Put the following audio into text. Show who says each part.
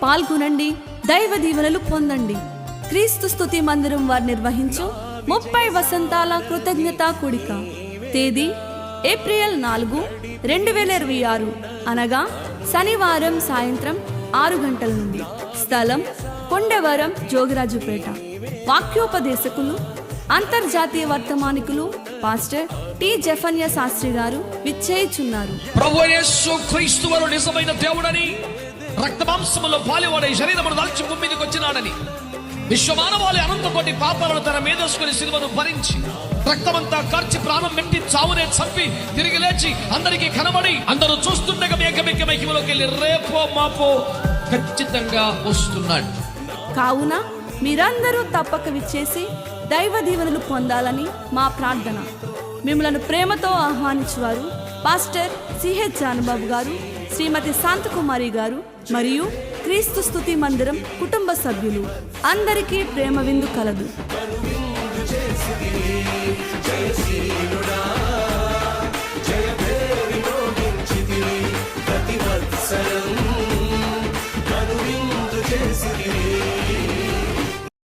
Speaker 1: పాల్గొనండి, దైవ దీవెనలు పొందండి. క్రీస్తు స్తుతి మందిరం వారు నిర్వహించు 30 వసంతాల కృతజ్ఞతా కూడిక. తేదీ ఏప్రిల్ 4, 2026 అనగా శనివారం సాయంత్రం 6 గంటల నుండి. స్థలం కొండవరం, జోగిరాజుపేట. వాక్యోపదేశకులు, అంతర్జాతీయ వర్తమానికులు పాస్టర్ టి జెఫన్య శాస్త్రి గారు విచ్చేయుచున్నారు.
Speaker 2: ప్రభువైన యేసు క్రీస్తు వారు నిజమైన దేవుడని, రక్తమాంసములో పాలువాడై శరీరమును దాల్చి భూమి మీదకి వచ్చినాడని, విశ్వమానవాళి అనంత కోటి పాపాలను తన మీదేసుకుని సిలువను భరించి రక్తమంతా కార్చి ప్రాణం పెట్టి చావునే చంపి తిరిగి లేచి అందరికీ కనబడి అందరూ చూస్తుండగా మేఘమిక మహిమలోకి వెళ్ళి రేపో మాపో ఖచ్చితంగా వస్తున్నాడు.
Speaker 1: కావున మీరందరూ తప్పక విచ్చేసి దైవ దీవెనలు పొందాలని మా ప్రార్థన. మిమ్మలను ప్రేమతో ఆహ్వానించువారు పాస్టర్ సిహెచ్ జానబాబు గారు, శ్రీమతి శాంతకుమారి గారు మరియు క్రీస్తు స్తుతి మందిరం కుటుంబ సభ్యులు. అందరికీ ప్రేమ విందు కలదు.